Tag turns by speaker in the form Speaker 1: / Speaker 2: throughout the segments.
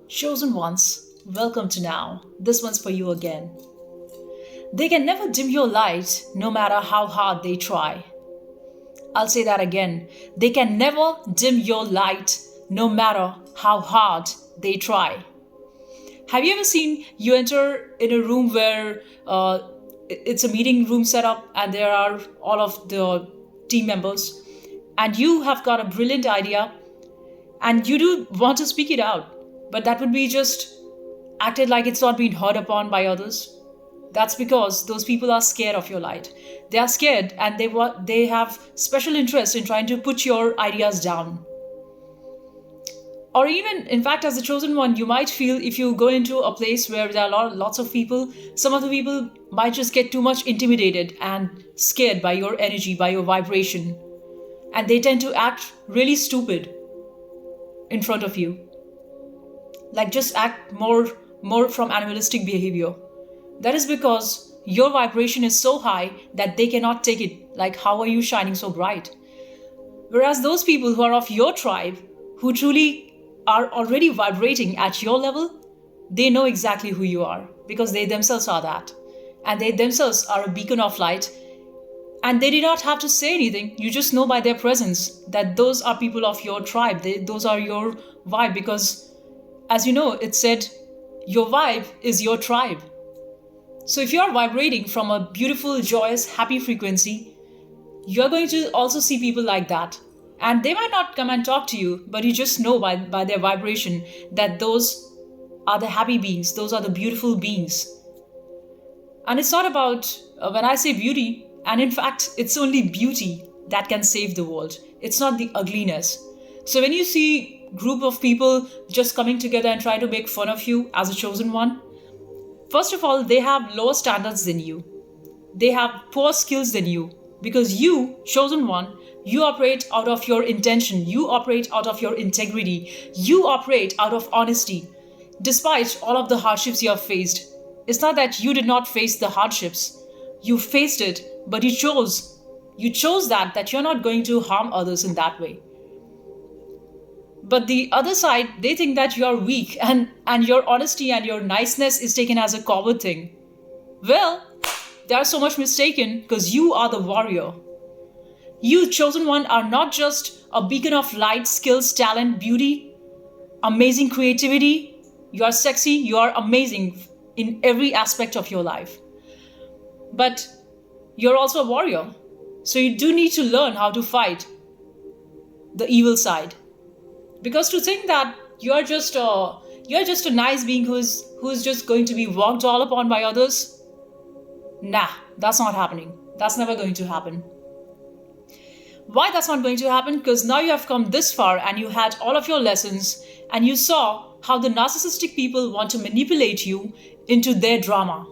Speaker 1: Chosen ones, welcome to now. This one's for you again. They can never dim your light no matter how hard they try. I'll say that again. They can never dim your light no matter how hard they try. Have you ever seen you enter in a room where it's a meeting room setup and there are all of the team members and you have got a brilliant idea and you do want to speak it out, but that would be just acted like it's not being heard upon by others. That's because those people are scared of your light. They are scared and they have special interest in trying to put your ideas down. Or even, in fact, as the chosen one, you might feel if you go into a place where there are lots of people, some of the people might just get too much intimidated and scared by your energy, by your vibration. And they tend to act really stupid in front of you. Like just act more from animalistic behavior. That is because your vibration is so high that they cannot take it. Like, how are you shining so bright? Whereas those people who are of your tribe, who truly are already vibrating at your level, they know exactly who you are because they themselves are that. And they themselves are a beacon of light. And they did not have to say anything. You just know by their presence that those are people of your tribe. Those are your vibe because, as you know, it said, your vibe is your tribe. So if you're vibrating from a beautiful, joyous, happy frequency, you're going to also see people like that. And they might not come and talk to you, but you just know by their vibration that those are the happy beings, those are the beautiful beings. And it's not about, when I say beauty, and in fact, it's only beauty that can save the world. It's not the ugliness. So when you see a group of people just coming together and try to make fun of you as a chosen one, first of all, they have lower standards than you. They have poor skills than you. Because you, chosen one, you operate out of your intention. You operate out of your integrity. You operate out of honesty. Despite all of the hardships you have faced, it's not that you did not face the hardships. You faced it, but you chose. You chose that you're not going to harm others in that way. But the other side, they think that you're weak and your honesty and your niceness is taken as a coward thing. Well, they are so much mistaken because you are the warrior. You, chosen one, are not just a beacon of light, skills, talent, beauty, amazing creativity. You are sexy, you are amazing in every aspect of your life. But you're also a warrior. So you do need to learn how to fight the evil side. Because to think that you're just a nice being who's just going to be walked all upon by others, nah, that's not happening. That's never going to happen. Why that's not going to happen? Because now you have come this far and you had all of your lessons and you saw how the narcissistic people want to manipulate you into their drama.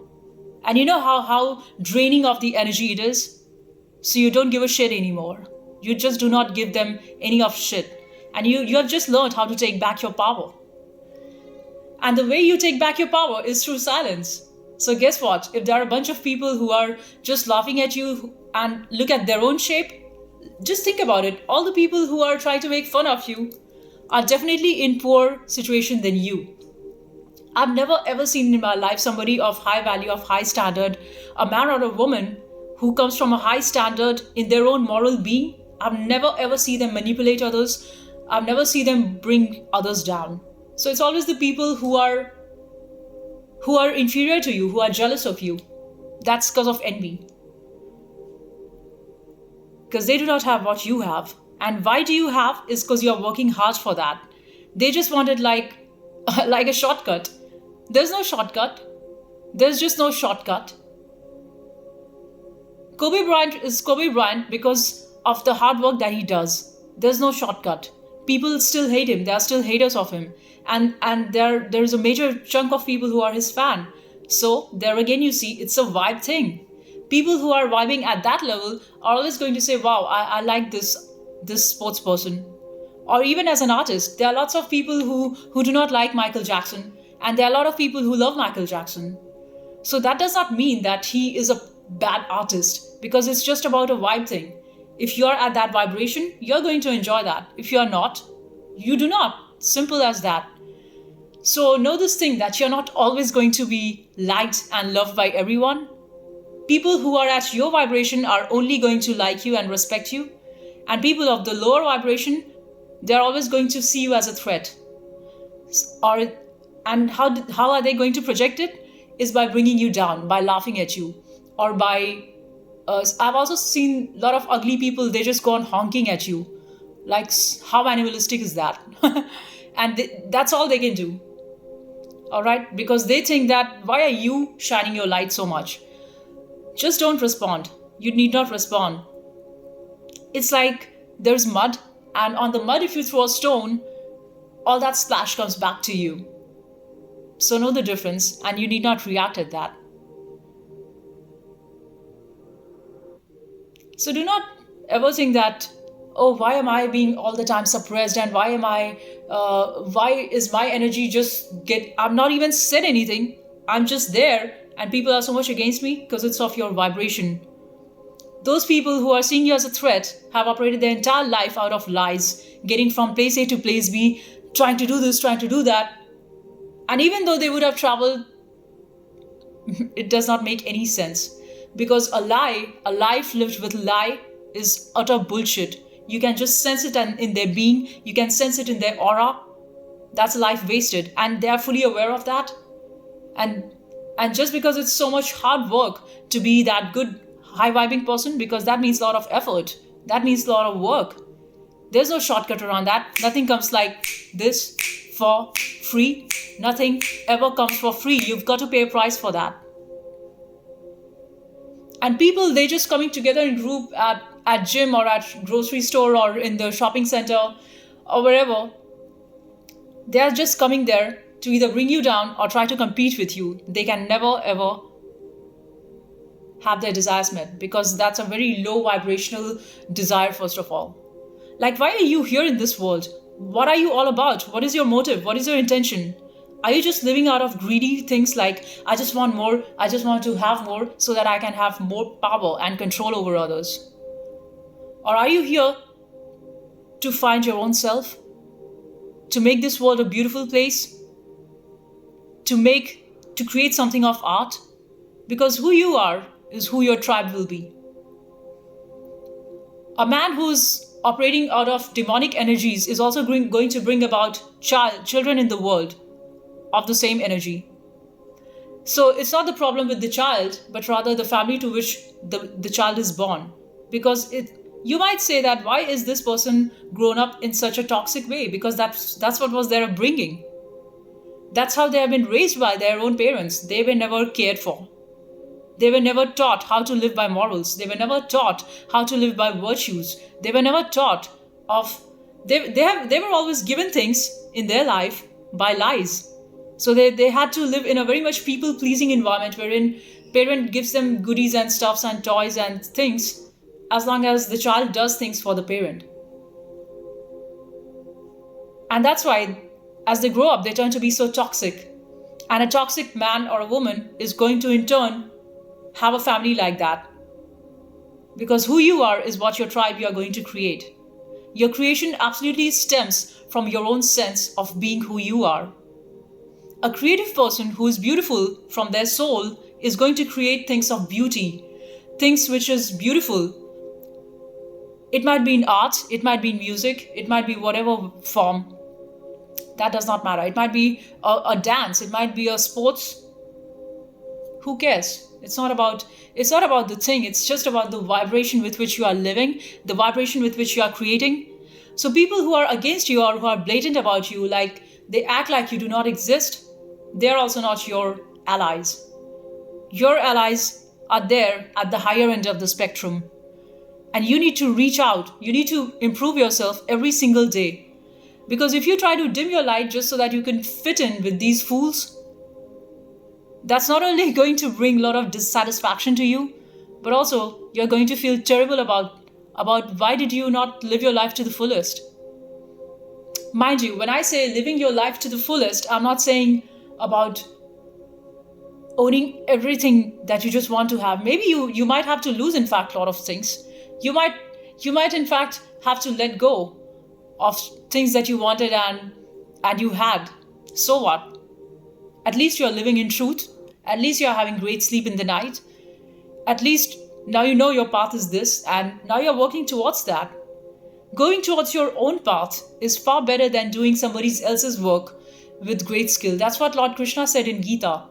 Speaker 1: And you know how draining of the energy it is? So you don't give a shit anymore. You just do not give them any of shit. And you have just learned how to take back your power. And the way you take back your power is through silence. So guess what? If there are a bunch of people who are just laughing at you and look at their own shape, just think about it. All the people who are trying to make fun of you are definitely in poor situation than you. I've never ever seen in my life somebody of high value, of high standard, a man or a woman who comes from a high standard in their own moral being. I've never ever seen them manipulate others. I've never seen them bring others down. So it's always the people who are inferior to you, who are jealous of you. That's because of envy. Because they do not have what you have. And why do you have is because you are working hard for that. They just wanted like a shortcut. There's no shortcut. There's just no shortcut. Kobe Bryant is Kobe Bryant because of the hard work that he does. There's no shortcut. People still hate him. There are still haters of him. And there is a major chunk of people who are his fan. So there again you see it's a vibe thing. People who are vibing at that level are always going to say, wow, I like this sports person. Or even as an artist, there are lots of people who do not like Michael Jackson. And there are a lot of people who love Michael Jackson. So that does not mean that he is a bad artist because it's just about a vibe thing. If you're at that vibration, you're going to enjoy that. If you're not, you do not. Simple as that. So know this thing that you're not always going to be liked and loved by everyone. People who are at your vibration are only going to like you and respect you. And people of the lower vibration, they're always going to see you as a threat. Or and how are they going to project it? Is by bringing you down, by laughing at you, or by I've also seen a lot of ugly people. They just go on honking at you, like how animalistic is that? And that's all they can do. All right, because they think that why are you shining your light so much? Just don't respond. You need not respond. It's like there's mud, and on the mud, if you throw a stone, all that splash comes back to you. So know the difference, and you need not react at that. So do not ever think that, oh, why am I being all the time suppressed, and why is my energy just get? I'm not even said anything. I'm just there, and people are so much against me because it's of your vibration. Those people who are seeing you as a threat have operated their entire life out of lies, getting from place A to place B, trying to do this, trying to do that. And even though they would have traveled, it does not make any sense. Because a life lived with lie is utter bullshit. You can just sense it in their being, you can sense it in their aura. That's a life wasted. And they are fully aware of that. And just because it's so much hard work to be that good high vibing person, because that means a lot of effort, that means a lot of work. There's no shortcut around that. Nothing comes like this for free. Nothing ever comes for free. You've got to pay a price for that. And people, they just coming together in group at gym or at grocery store or in the shopping center or wherever. They are just coming there to either bring you down or try to compete with you. They can never ever have their desires met, because that's a very low vibrational desire, first of all. Like, why are you here in this world? What are you all about? What is your motive? What is your intention? Are you just living out of greedy things like, I just want more, I just want to have more so that I can have more power and control over others? Or are you here to find your own self? To make this world a beautiful place? To create something of art? Because who you are is who your tribe will be. A man who's operating out of demonic energies is also going to bring about children in the world of the same energy. So it's not the problem with the child, but rather the family to which the child is born. Because you might say that why is this person grown up in such a toxic way? Because that's what was their upbringing. That's how they have been raised by their own parents. They were never cared for. They were never taught how to live by morals. They were never taught how to live by virtues. They were never taught of... They were always given things in their life by lies. So they had to live in a very much people-pleasing environment wherein parent gives them goodies and stuffs and toys and things as long as the child does things for the parent. And that's why as they grow up, they turn to be so toxic. And a toxic man or a woman is going to in turn have a family like that. Because who you are is what your tribe you are going to create. Your creation absolutely stems from your own sense of being who you are. A creative person who is beautiful from their soul is going to create things of beauty, things which is beautiful. It might be in art, it might be in music, it might be whatever form. That does not matter. It might be a dance, it might be a sports. Who cares? It's not about the thing, it's just about the vibration with which you are living, the vibration with which you are creating. So people who are against you or who are blatant about you, like they act like you do not exist, they're also not your allies. Your allies are there at the higher end of the spectrum. And you need to reach out. You need to improve yourself every single day. Because if you try to dim your light just so that you can fit in with these fools, that's not only going to bring a lot of dissatisfaction to you, but also you're going to feel terrible about why did you not live your life to the fullest. Mind you, when I say living your life to the fullest, I'm not saying about owning everything that you just want to have. Maybe you might have to lose, in fact, a lot of things. You might in fact have to let go of things that you wanted and you had. So what? At least you're living in truth. At least you're having great sleep in the night. At least now you know your path is this, and now you're working towards that. Going towards your own path is far better than doing somebody else's work with great skill. That's what Lord Krishna said in Gita,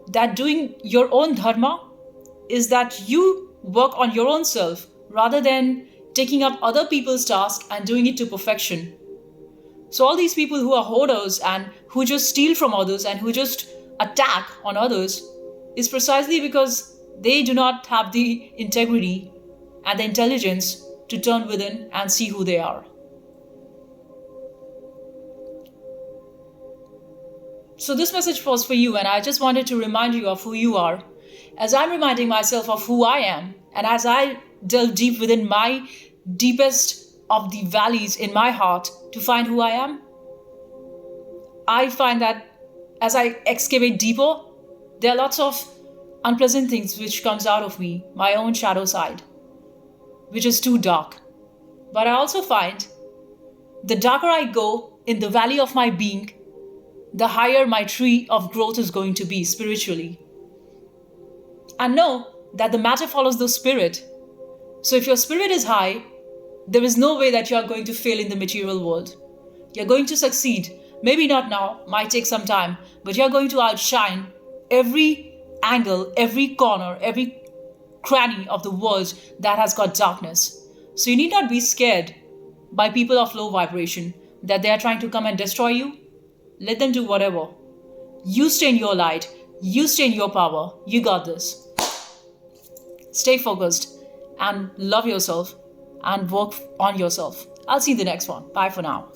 Speaker 1: that doing your own dharma is that you work on your own self rather than taking up other people's tasks and doing it to perfection. So all these people who are hoarders and who just steal from others and who just attack on others is precisely because they do not have the integrity and the intelligence to turn within and see who they are. So this message was for you, and I just wanted to remind you of who you are, as I'm reminding myself of who I am, and as I delve deep within my deepest of the valleys in my heart to find who I am. I find that as I excavate deeper, there are lots of unpleasant things which comes out of me, my own shadow side, which is too dark. But I also find the darker I go in the valley of my being, the higher my tree of growth is going to be spiritually. And know that the matter follows the spirit. So if your spirit is high, there is no way that you are going to fail in the material world. You're going to succeed. Maybe not now, might take some time, but you're going to outshine every angle, every corner, every cranny of the world that has got darkness. So you need not be scared by people of low vibration that they are trying to come and destroy you. Let them do whatever. You stay in your light. You stay in your power. You got this. Stay focused and love yourself and work on yourself. I'll see you in the next one. Bye for now.